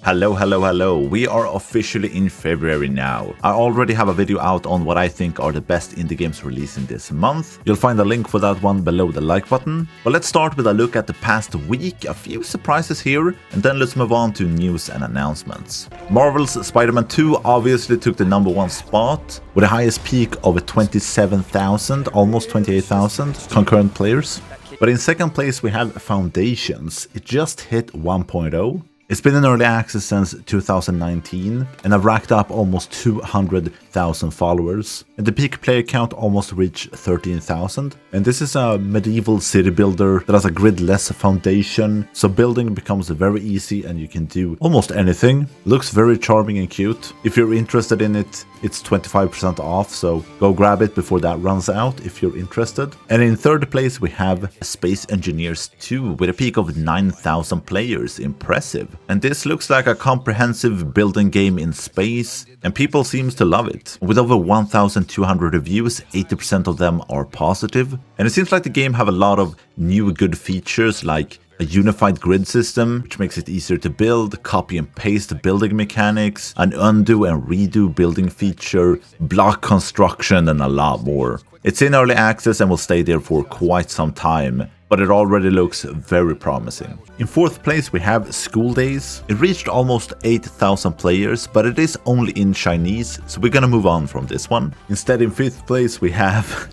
Hello, hello, hello. We are officially in February now. I already have a video out on what I think are the best indie games releasing this month. You'll find a link for that one below the like button. But let's start with a look at the past week, a few surprises here, and then let's move on to news and announcements. Marvel's Spider-Man 2 obviously took the #1 spot, with a highest peak of 27,000, almost 28,000 concurrent players. But in second place we have Foundations. It just hit 1.0. It's been in early access since 2019 and I've racked up almost 200,000 followers. And the peak player count almost reached 13,000. And this is a medieval city builder that has a grid-less foundation, so building becomes very easy and you can do almost anything. Looks very charming and cute. If you're interested in it, it's 25% off, so go grab it before that runs out if you're interested. And in third place we have Space Engineers 2 with a peak of 9,000 players. Impressive. And this looks like a comprehensive building game in space, and people seems to love it. With over 1,200 reviews, 80% of them are positive. And it seems like the game have a lot of new good features like a unified grid system, which makes it easier to build, copy and paste building mechanics, an undo and redo building feature, block construction, and a lot more. It's in early access and will stay there for quite some time, but it already looks very promising. In fourth place we have School Days. It reached almost 8,000 players, but it is only in Chinese, so we're gonna move on from this one. Instead, in fifth place we have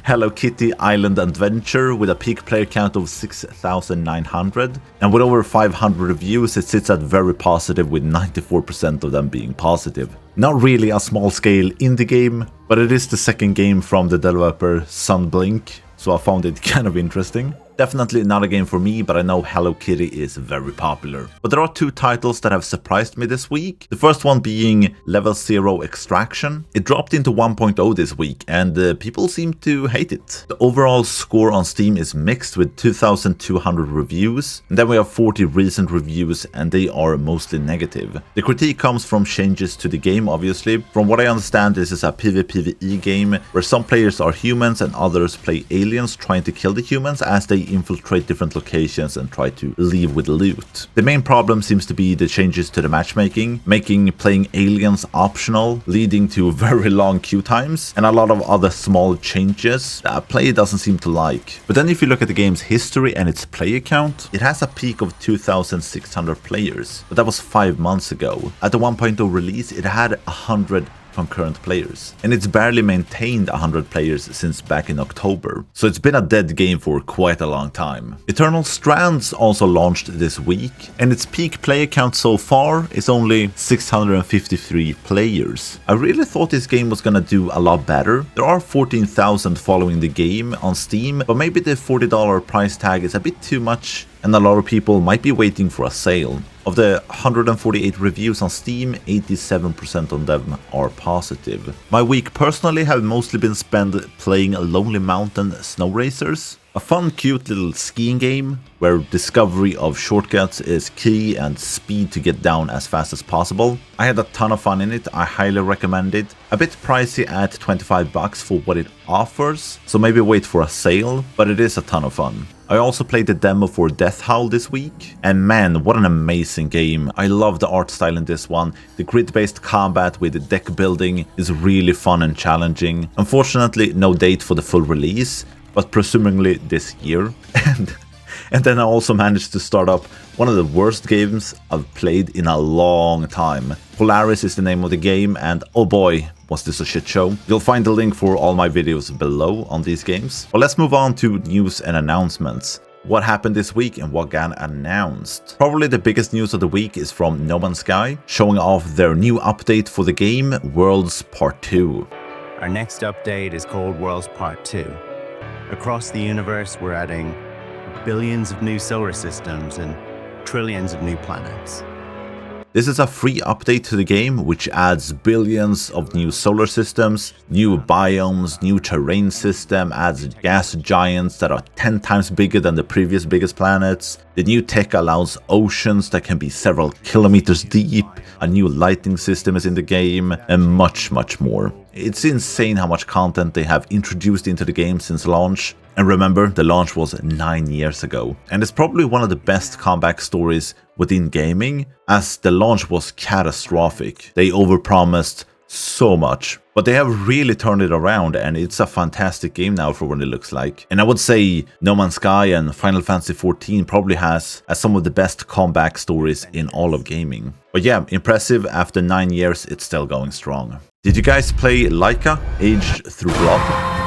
Hello Kitty Island Adventure with a peak player count of 6,900, and with over 500 reviews it sits at very positive, with 94% of them being positive. Not really a small scale indie game, but it is the second game from the developer Sunblink, so I found it kind of interesting. Definitely not a game for me, but I know Hello Kitty is very popular. But there are two titles that have surprised me this week. The first one being Level 0 Extraction. It dropped into 1.0 this week and people seem to hate it. The overall score on Steam is mixed with 2,200 reviews. And then we have 40 recent reviews and they are mostly negative. The critique comes from changes to the game, obviously. From what I understand, this is a PvPvE game where some players are humans and others play aliens trying to kill the humans as they infiltrate different locations and try to leave with loot. The main problem seems to be the changes to the matchmaking, making playing aliens optional, leading to very long queue times, and a lot of other small changes that player doesn't seem to like. But then if you look at the game's history and its player count, it has a peak of 2,600 players, but that was 5 months ago. At the 1.0 release, it had 100 concurrent players, and it's barely maintained 100 players since back in October, so it's been a dead game for quite a long time. Eternal Strands also launched this week, and its peak player count so far is only 653 players. I really thought this game was gonna do a lot better. There are 14,000 following the game on Steam, but maybe the $40 price tag is a bit too much and a lot of people might be waiting for a sale. Of the 148 reviews on Steam, 87% of them are positive. My week personally have mostly been spent playing Lonely Mountain Snow Racers, a fun, cute little skiing game where discovery of shortcuts is key and speed to get down as fast as possible. I had a ton of fun in it, I highly recommend it. A bit pricey at 25 bucks for what it offers, so maybe wait for a sale, but it is a ton of fun. I also played the demo for Howl this week, and man, what an amazing game. I love the art style in this one. The grid-based combat with the deck building is really fun and challenging. Unfortunately, no date for the full release, but presumably this year. And then I also managed to start up one of the worst games I've played in a long time. Polaris is the name of the game, and oh boy, was this a shit show. You'll find the link for all my videos below on these games. Well, let's move on to news and announcements. What happened this week and what got announced? Probably the biggest news of the week is from No Man's Sky, showing off their new update for the game, Worlds Part 2. Our next update is called Worlds Part 2. Across the universe, we're adding billions of new solar systems and trillions of new planets. This is a free update to the game, which adds billions of new solar systems, new biomes, new terrain system, adds gas giants that are 10 times bigger than the previous biggest planets. The new tech allows oceans that can be several kilometers deep, a new lighting system is in the game, and much more. It's insane how much content they have introduced into the game since launch. And remember, the launch was 9 years ago, and it's probably one of the best comeback stories within gaming, as the launch was catastrophic. They overpromised so much, but they have really turned it around, and it's a fantastic game now for what it looks like. And I would say No Man's Sky and Final Fantasy XIV probably has some of the best comeback stories in all of gaming. But yeah, impressive. After 9 years, it's still going strong. Did you guys play Laika, Aged Through Blood?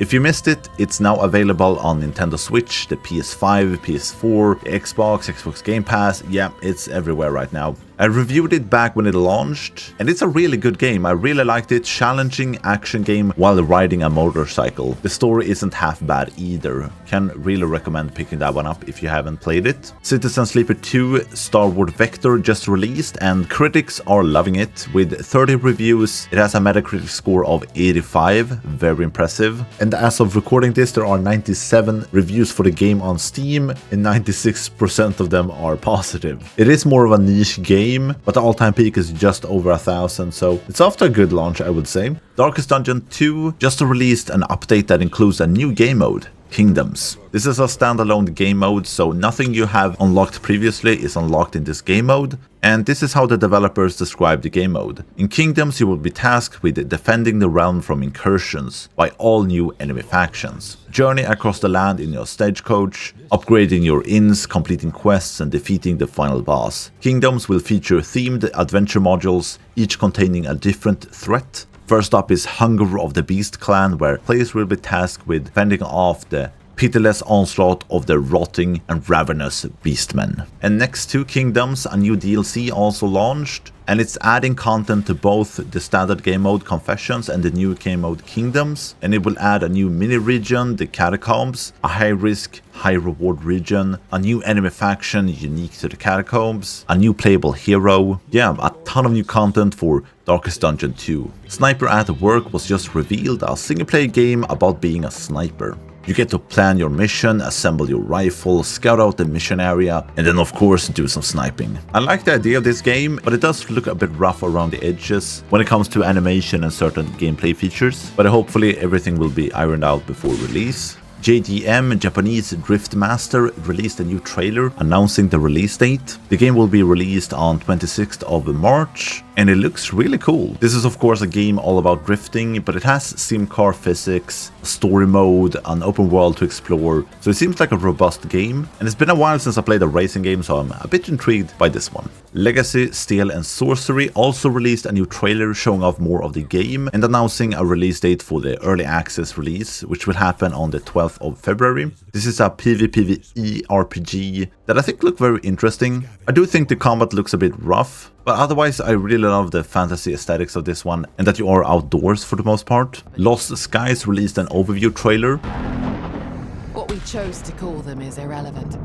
If you missed it, it's now available on Nintendo Switch, the PS5, PS4, Xbox, Xbox Game Pass. Yeah, it's everywhere right now. I reviewed it back when it launched, and it's a really good game. I really liked it. Challenging action game while riding a motorcycle. The story isn't half bad either. Can really recommend picking that one up if you haven't played it. Citizen Sleeper 2 Starward Vector just released, and critics are loving it. With 30 reviews, it has a Metacritic score of 85, very impressive. And as of recording this, there are 97 reviews for the game on Steam, and 96% of them are positive. It is more of a niche game, but the all-time peak is just over 1,000, so it's off to a good launch, I would say. Darkest Dungeon 2 just released an update that includes a new game mode, Kingdoms. This is a standalone game mode, so nothing you have unlocked previously is unlocked in this game mode, and this is how the developers describe the game mode. In Kingdoms, you will be tasked with defending the realm from incursions by all new enemy factions. Journey across the land in your stagecoach, upgrading your inns, completing quests, and defeating the final boss. Kingdoms will feature themed adventure modules, each containing a different threat. First up is Hunger of the Beast clan, where players will be tasked with fending off the pitiless onslaught of the rotting and ravenous beastmen. And next to Kingdoms, a new DLC also launched, and it's adding content to both the standard game mode Confessions and the new game mode Kingdoms, and it will add a new mini region, the Catacombs, a high risk, high reward region, a new enemy faction unique to the Catacombs, a new playable hero. Yeah, a ton of new content for Darkest Dungeon 2. Sniper at Work was just revealed, a single player game about being a sniper. You get to plan your mission, assemble your rifle, scout out the mission area, and then of course do some sniping. I like the idea of this game, but it does look a bit rough around the edges when it comes to animation and certain gameplay features, but hopefully everything will be ironed out before release. JDM, Japanese Drift Master, released a new trailer announcing the release date. The game will be released on 26th of March, and it looks really cool. This is of course a game all about drifting, but it has sim car physics, a story mode, an open world to explore, so it seems like a robust game, and it's been a while since I played a racing game, so I'm a bit intrigued by this one. Legacy, Steel and Sorcery also released a new trailer showing off more of the game and announcing a release date for the early access release, which will happen on the 12th of February. This is a PvPvE RPG that I think look very interesting. I do think the combat looks a bit rough, but otherwise I really love the fantasy aesthetics of this one, and that you are outdoors for the most part. Lost Skies released an overview trailer. What we chose to call them is irrelevant.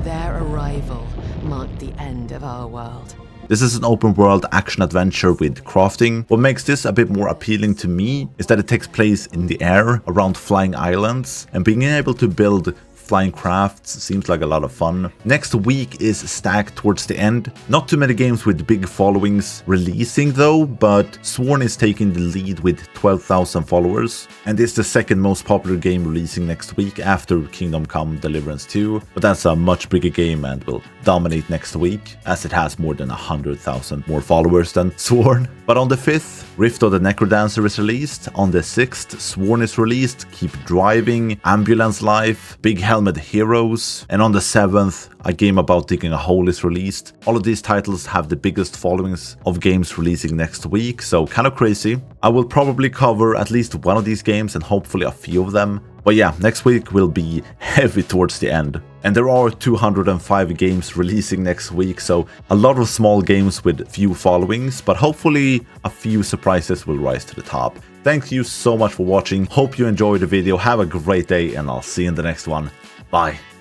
Their arrival marked the end of our world. This is an open world action adventure with crafting. What makes this a bit more appealing to me is that it takes place in the air around flying islands, and being able to build flying crafts seems like a lot of fun. Next week is stacked towards the end. Not too many games with big followings releasing though, but Sworn is taking the lead with 12,000 followers, and is the second most popular game releasing next week after Kingdom Come Deliverance 2, but that's a much bigger game and will dominate next week, as it has more than 100,000 more followers than Sworn. But on the 5th, Rift of the NecroDancer is released. On the 6th, Sworn is released, Keep Driving, Ambulance Life, Big Helmet Heroes, and on the 7th, a game about digging a hole is released. All of these titles have the biggest followings of games releasing next week, so kind of crazy. I will probably cover at least one of these games and hopefully a few of them. But yeah, next week will be heavy towards the end. And there are 205 games releasing next week, so a lot of small games with few followings, but hopefully a few surprises will rise to the top. Thank you so much for watching. Hope you enjoyed the video. Have a great day, and I'll see you in the next one. Bye.